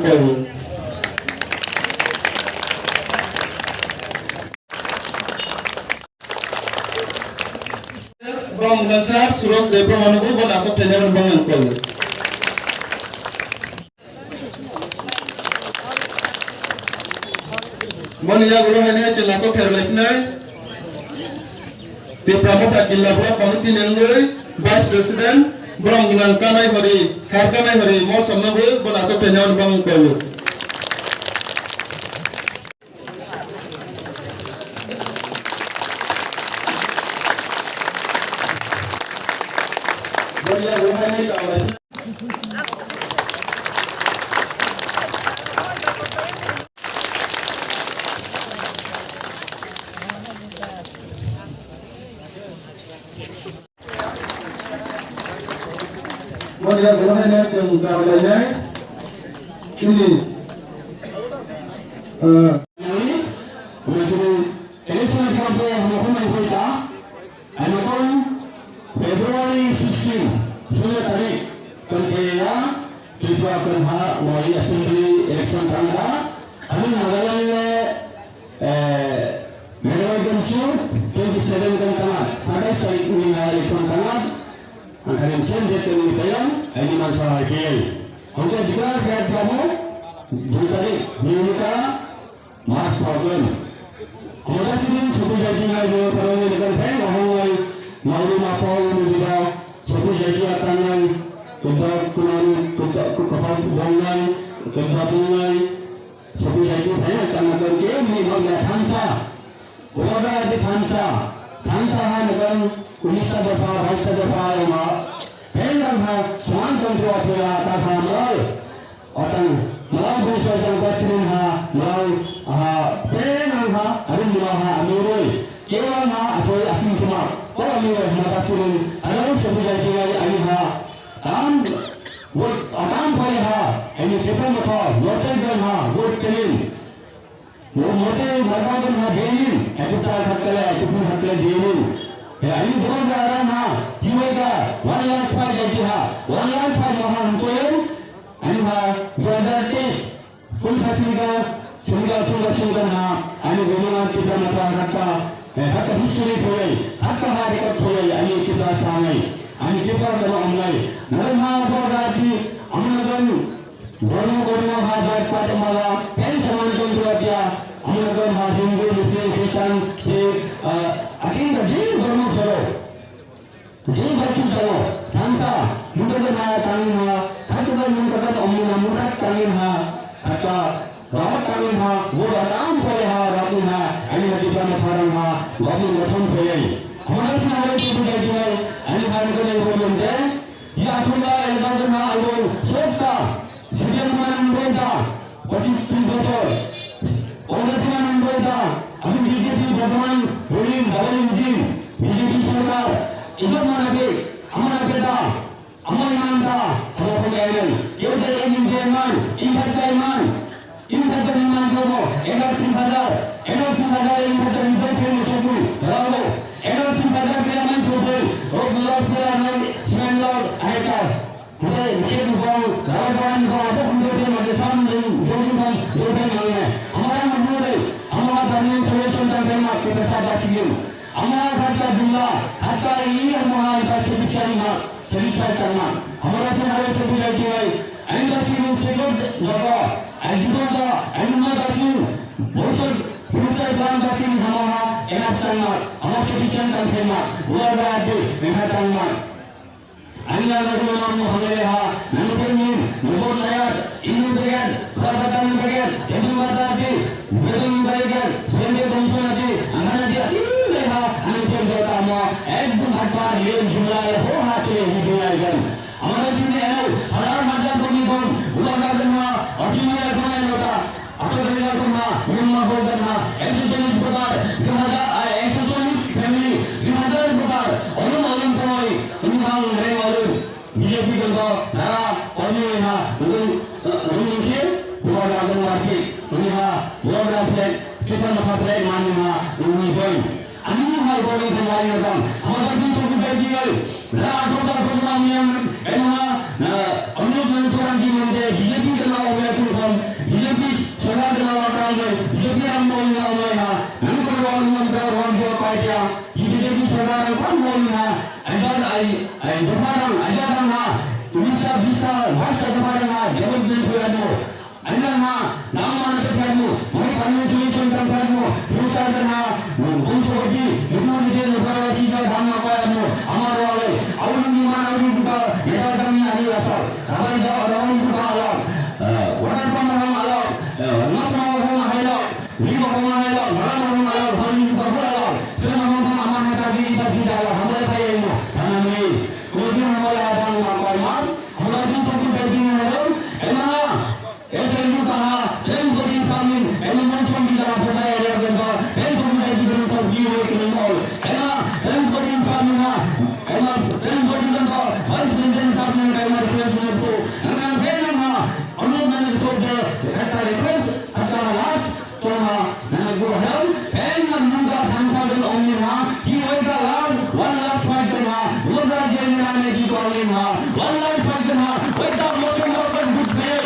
mengkau. Bang Gansar Suros Depro Manubu bon asok tenyawan bang mengkau. Bon ya guru hanya celasok herlekna. Di Pramota Gilabra Komiti Nengoy Vice President Bang Kanai Hari Sarkanai Hari mau samnabu bon asok tenyawan bang mengkau. Dia berhanya jeung kaulanya ini untuk election campaign Muhammad Koita anakan Februari 16 sudah tarik kerja kita akan mulai assembly election tanggal anu nagalannya Merawat 27 kan sangat sampai saat ini election tanggal angkatan sendet yang dipayang ini masalah IPL. Untuk juga lihat kamu dari Niuka Mas Fagen. Kemudian sini suku jadi lagi perlu dengan pen bahwa mau mapol juga suku jadi asangan untuk kunan untuk kapal bangunan kebapungan suku jadi pen sangat kerja memang Hansa. Orang ada Hansa dengan Unisa Depa, Baista Depa yang Penang Suan Tentu Apia Tahamal Otang Malau Busa Jang Pasrin Malau Penang Arin Maha Amiroi Kewan Apoy Akin Kuma Kalau Amiroi Matasirin Alam Sebujai Tinggal Aniha Atam Payha Ini Tepa Mata Note Ganha Wood Telin Note Marbagan Benin Eputar Hakala Epupun Hakala Benin ini bukan arah juga one last fight mohon koin ini belajar tes pun hasilnya sudah ini bagaimana kita kata history boleh kata hari boleh ini kita sangai ini kita kalau online nama berarti amalan gono hajar pada malam pensaman kontrol dia amalan Hindu Muslim Kristen Sikh akhirnya jadi bermula solo, jadi batu solo, tansa, muda na cangin kata muda omina muda cangin kata rawat cangin woda tam pole rapin ini nanti pada farang wabun waton pole, hamaras nara itu jadi ini hari ini boleh deh, ya tunda elbagan alur sokta, sedian mana mereka, 25 bocor, orang mana mereka. अभी बीजेपी वर्तमान ruling double engine BJP सरकार इधर माना के हमारा बेटा हमारा ईमानदा हम अपने एनएल ये उधर एक इंडियन इनका ईमान जो वो एनएल 3000 इनका रिजल्ट है मुझको राहो एनएल 3000 के अमन जो बोल और ब्लॉक के अमन स्मैनलॉग आएगा मुझे ये बुआओ रावण बात हम लोग के मजेदार जो भी नहीं है हमारा मजबूर है हमारा धर्म solution sampai mak kita sabar sendiri. Amal kata jumlah kata ini hamaran pasal bicara mak selesai sama. Hamaran pun harus sebuah kiai. Anda sini segera jaga. Ajuda anda pasal bosor berusaha pelan pasal hamaran enak sangat. Amal sebicara sampai mak. Luar biasa enak sangat. Anda lagi Muhammadiyah, nama pemin, nama layar, ini bagian, perkataan bagian, itu berarti, belum bagian, sebenarnya bangsa nanti, anak dia ini dah, anak dia tamu, ekdom hafal, yang jumlah hati ini dia kan. Amal sini elok, haram macam kami pun, ulah kadang aslinya apa yang nota, atau dari apa rumah bodan jenis berbal, gimana, jenis family, gimana berbal, orang pun, ini hal BJP kalau darah kami untuk sih keluar dari market ini bukan rakyat kita dapat rate mana ini join ini hal kami kembali datang hamaran pun cukup baik lah atau yang enak untuk menentukan di mana BJP kalau orang itu pun na bungsoji itu dia negara sih dhamma kaya mo amar wale awalnya mana ini kita negara kami ada asal apa itu orang kita alam wadah pemahaman alam nak pemahaman alam lima pemahaman alam malam pemahaman alam hari kita alam semua pemahaman tadi kita tidak alam hamba kaya mo tanam ini kemudian hamba ada makaiman hamba itu satu dari alam emang ऐसे लोग कहा इन बड़ी सामिन इन मंचों की तरफ बनाए रह गए तो इन समय की तरफ तो जीव एक नहीं हो है ना इन बड़ी सामिन ना है ना इन बड़ी जनता वाइस प्रेसिडेंट साहब ने कहा हमारे प्रेसिडेंट को हमें कहना ना उन्होंने मैंने तो दे कहता रिक्वेस्ट कहता लास्ट तो ना मैंने गो हेल्प एंड मुंडा थांसा दिन ओनली ना ही होएगा लास्ट वन लास्ट फाइट ना वो दा जेना ने की कॉलिंग ना वन लास्ट फाइट ना वेटा मोटे मोटे गुड पे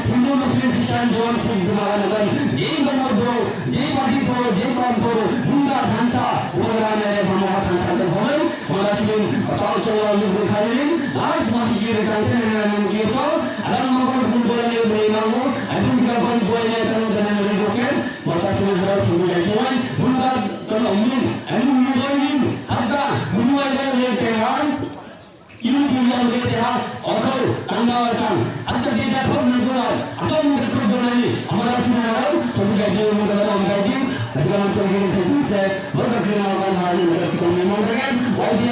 हिंदू मुस्लिम क्रिश्चियन जोन सिख नगर जे बनो दो जे पार्टी को जे काम करो मुंडा ढांचा ओरा ने बनो ढांचा तो होले ओरा सिन बताओ सोला लुक खालिन आज माटी की रचना ने ने तो अलग मगर मुंडो ने बेनामो अदुन का बन बोले तन तने ने रोके बता सिन जरा सुन जाई वई मुंडा तन उम्मीद अनु मिलोइन हत्ता मुनुआ ले तेहान 이런 기념을 대한 어서 장나와상 아까 대다 보는 거 어떤 그들이 아마도 지나요 저기가 되는 거는 엄가지 하지만 저기는 대신에 뭐가 그나마 하는 거 그거는 뭐가 어디